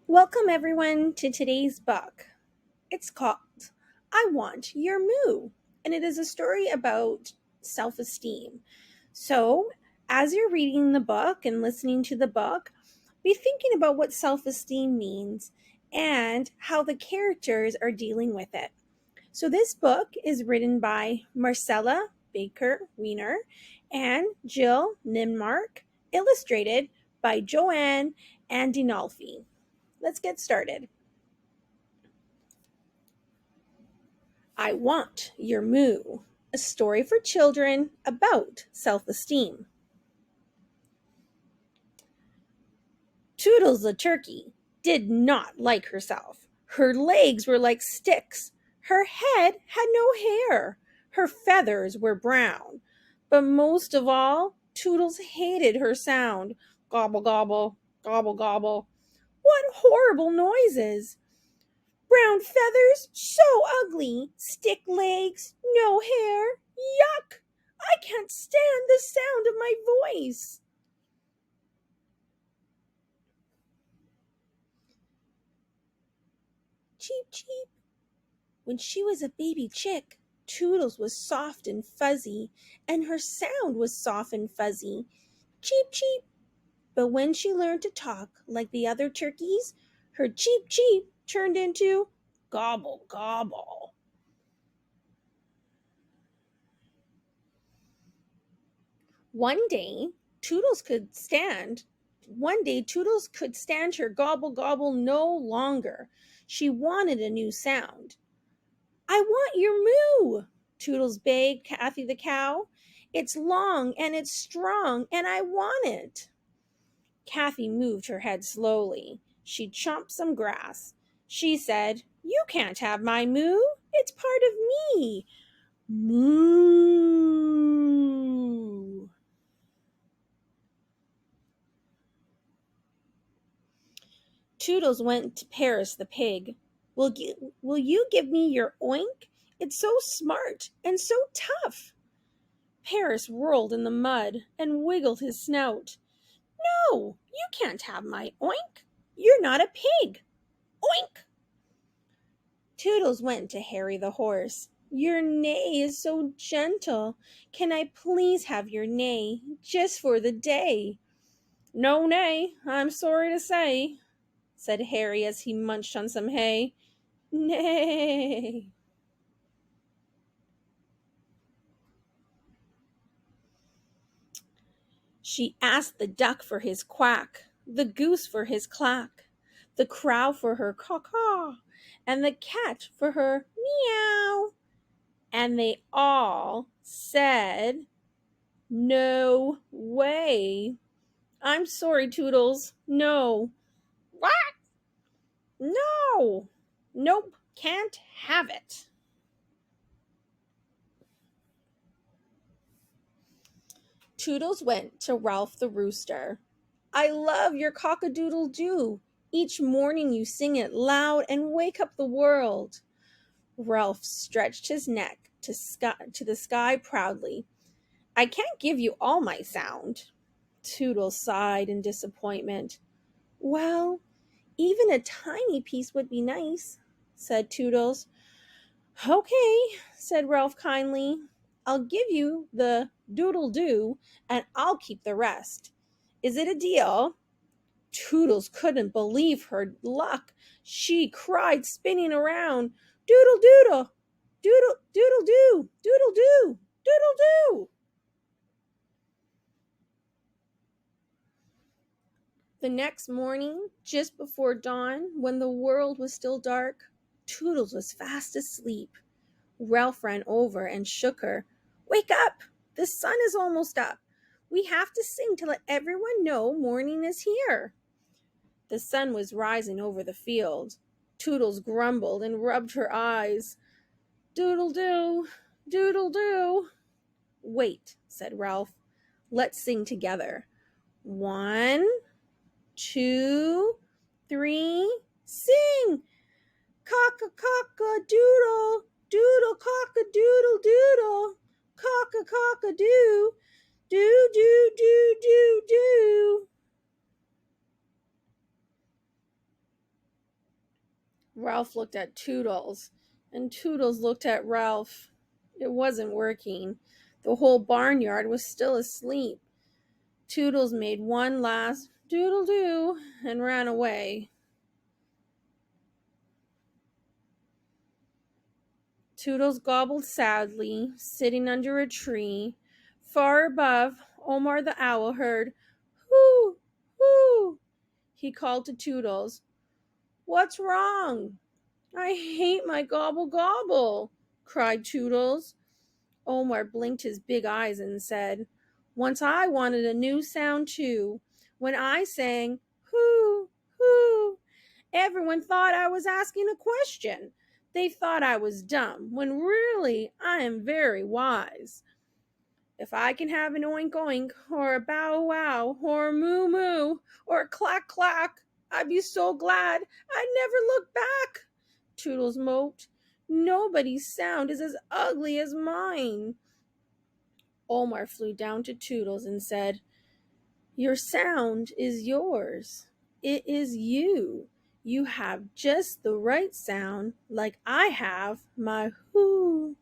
Welcome, everyone, to today's book. It's called I Want Your Moo, and it is a story about self esteem. So, as you're reading the book and listening to the book, be thinking about what self esteem means and how the characters are dealing with it. So, this book is written by Marcella Baker Weiner and Jill Neimark, illustrated by Joanne and Dinolfi. Let's get started. I Want Your Moo, a story for children about self esteem. Toodles the turkey did not like herself. Her legs were like sticks. Her head had no hair. Her feathers were brown. But most of all, Toodles hated her sound. Gobble, gobble, gobble, gobble. What horrible noises! Brown feathers, so ugly. Stick legs, no hair. Yuck! I can't stand the sound of my voice. Cheep, cheep. When she was a baby chick, Toodles was soft and fuzzy, and her sound was soft and fuzzy. Cheep, cheep. But when she learned to talk like the other turkeys, her cheep, cheep turned into gobble, gobble. One day, Toodles could stand. One day, Toodles could stand her gobble gobble no longer. She wanted a new sound. I want your moo, Toodles begged Kathy the cow. It's long and it's strong, and I want it. Kathy moved her head slowly. She chomped some grass. She said, You can't have my moo. It's part of me. Moo. Toodles went to Paris the pig. Will you give me your oink? It's so smart and so tough. Paris rolled in the mud and wiggled his snout. No, you can't have my oink. You're not a pig. Oink! Toodles went to Harry the horse. Your neigh is so gentle. Can I please have your neigh just for the day? No neigh, I'm sorry to say, said Harry as he munched on some hay. Nay. She asked the duck for his quack, the goose for his clack, the crow for her caw-caw, and the cat for her meow. And they all said, No way. I'm sorry, Toodles. No. What? No. Nope, can't have it. Toodles went to Ralph the rooster. I love your cock-a-doodle-doo. Each morning you sing it loud and wake up the world. Ralph stretched his neck to the sky proudly. I can't give you all my sound. Toodles sighed in disappointment. Well, even a tiny piece would be nice, said Toodles. Okay, said Ralph kindly. I'll give you the doodle-doo, and I'll keep the rest. Is it a deal? Toodles couldn't believe her luck. She cried, spinning around, Doodle doodle, doodle doodle doo, doodle doo, doodle doo. The next morning, just before dawn, when the world was still dark, Toodles was fast asleep. Ralph ran over and shook her. Wake up! The sun is almost up. We have to sing to let everyone know morning is here. The sun was rising over the field. Toodles grumbled and rubbed her eyes. Doodle-doo, doodle-doo. Wait, said Ralph. Let's sing together. 1, 2, 3, sing! Cock-a-cock-a-doodle, doodle cock-a-doodle-doodle, cock-a-cock-a-doo, do-do-do-do-do. Ralph looked at Toodles, and Toodles looked at Ralph. It wasn't working. The whole barnyard was still asleep. Toodles made one last doodle-doo and ran away. Toodles gobbled sadly, sitting under a tree. Far above, Omar the owl heard, "Hoo, hoo." He called to Toodles, "What's wrong?" "I hate my gobble gobble," cried Toodles. Omar blinked his big eyes and said, "Once I wanted a new sound too. When I sang, 'Hoo, hoo,' everyone thought I was asking a question. They thought I was dumb, when really I am very wise. If I can have an oink oink, or a bow wow, or a moo moo, or a clack clack, I'd be so glad I'd never look back." Toodles moped. "Nobody's sound is as ugly as mine." Omar flew down to Toodles and said, "Your sound is yours. It is you. You have just the right sound, like I have my whoo."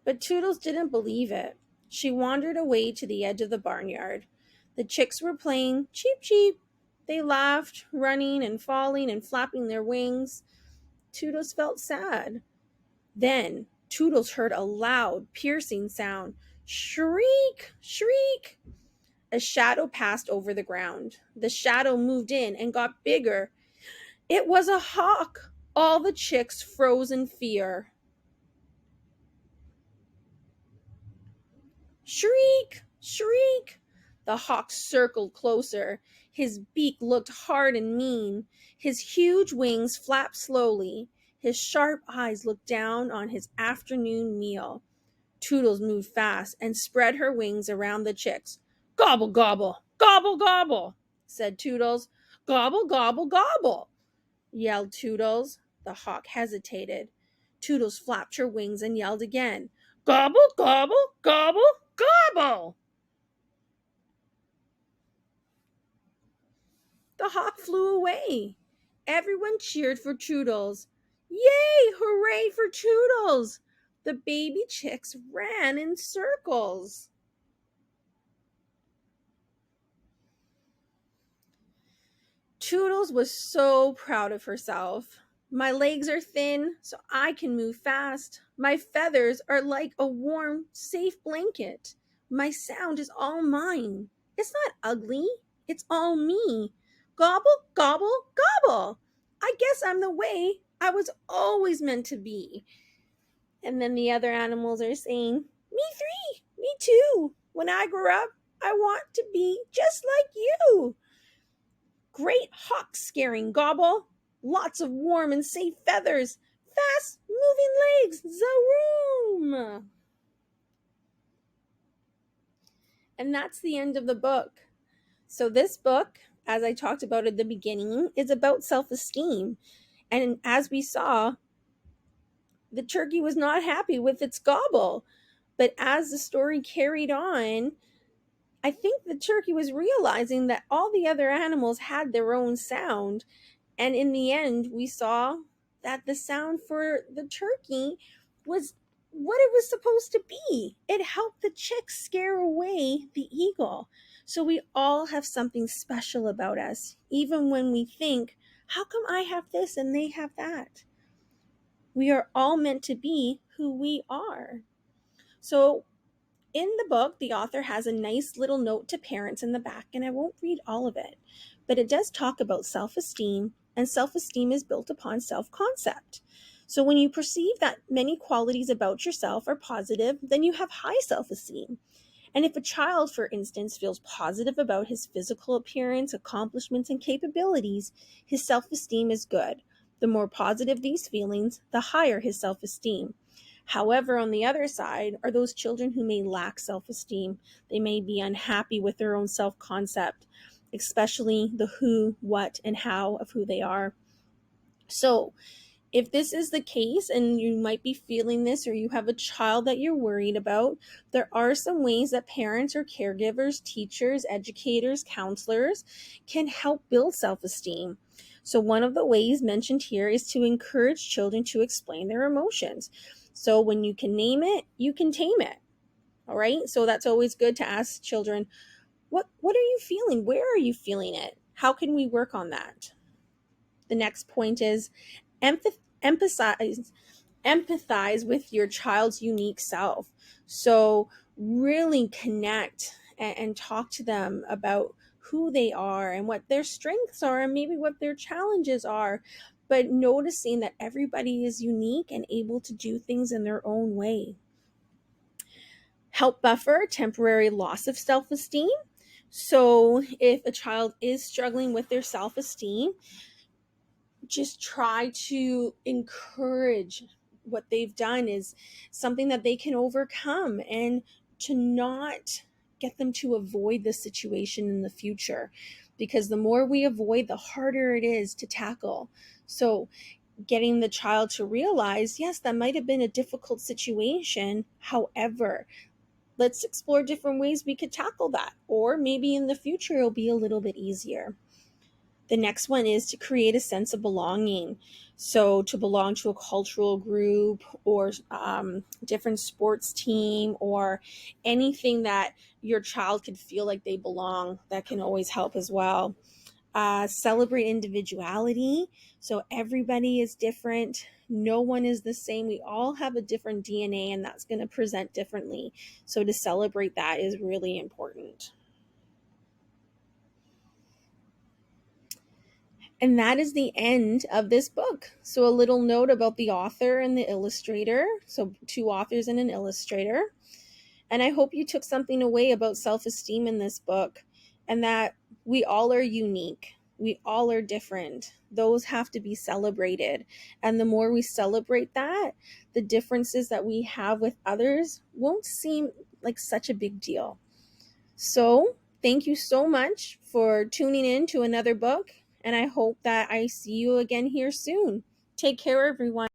But Toodles didn't believe it. She wandered away to the edge of the barnyard. The chicks were playing cheep cheep. They laughed, running and falling and flapping their wings. Toodles felt sad. Then Toodles heard a loud, piercing sound. Shriek! Shriek! A shadow passed over the ground. The shadow moved in and got bigger. It was a hawk. All the chicks froze in fear. Shriek! Shriek! The hawk circled closer. His beak looked hard and mean. His huge wings flapped slowly. His sharp eyes looked down on his afternoon meal. Toodles moved fast and spread her wings around the chicks. "Gobble, gobble, gobble, gobble," said Toodles. "Gobble, gobble, gobble," yelled Toodles. The hawk hesitated. Toodles flapped her wings and yelled again. "Gobble, gobble, gobble, gobble." The hawk flew away. Everyone cheered for Toodles. "Yay! Hooray for Toodles!" The baby chicks ran in circles. Toodles was so proud of herself. "My legs are thin, so I can move fast. My feathers are like a warm, safe blanket. My sound is all mine. It's not ugly, it's all me. Gobble, gobble, gobble. I guess I'm the way I was always meant to be." And then the other animals are saying, "Me three, me too. When I grow up, I want to be just like you. Great hawk scaring gobble. Lots of warm and safe feathers. Fast moving legs. Zaroom." And that's the end of the book. So this book, as I talked about at the beginning, is about self-esteem. And as we saw, the turkey was not happy with its gobble. But as the story carried on, I think the turkey was realizing that all the other animals had their own sound. And in the end, we saw that the sound for the turkey was what it was supposed to be. It helped the chicks scare away the eagle. So we all have something special about us, even when we think, how come I have this and they have that? We are all meant to be who we are. So in the book, the author has a nice little note to parents in the back, and I won't read all of it, but it does talk about self-esteem, and self-esteem is built upon self-concept. So when you perceive that many qualities about yourself are positive, then you have high self-esteem. And if a child, for instance, feels positive about his physical appearance, accomplishments, and capabilities, his self-esteem is good. The more positive these feelings, the higher his self-esteem. However, on the other side are those children who may lack self-esteem. They may be unhappy with their own self-concept, especially the who, what, and how of who they are. So If this is the case and you might be feeling this, or you have a child that you're worried about, there are some ways that parents or caregivers, teachers, educators, counselors can help build self-esteem. So one of the ways mentioned here is to encourage children to explain their emotions. So when you can name it, you can tame it. All right? So that's always good to ask children, what are you feeling? Where are you feeling it? How can we work on that? The next point is emphasize empathize with your child's unique self. So really connect and talk to them about who they are and what their strengths are and maybe what their challenges are, but noticing that everybody is unique and able to do things in their own way. Help buffer temporary loss of self-esteem. So if a child is struggling with their self-esteem, just try to encourage what they've done is something that they can overcome, and to not get them to avoid the situation in the future, because the more we avoid, the harder it is to tackle. So getting the child to realize, yes, that might have been a difficult situation, however, let's explore different ways we could tackle that, or maybe in the future it'll be a little bit easier. The next one is to create a sense of belonging. So to belong to a cultural group, or different sports team, or anything that your child could feel like they belong, that can always help as well. Celebrate individuality. So everybody is different. No one is the same. We all have a different DNA, and that's going to present differently. So to celebrate that is really important. And that is the end of this book. So, a little note about the author and the illustrator. So, two authors and an illustrator. And I hope you took something away about self esteem in this book, and that we all are unique. We all are different. Those have to be celebrated. And the more we celebrate that, the differences that we have with others won't seem like such a big deal. So, thank you so much for tuning in to another book, and I hope that I see you again here soon. Take care, everyone.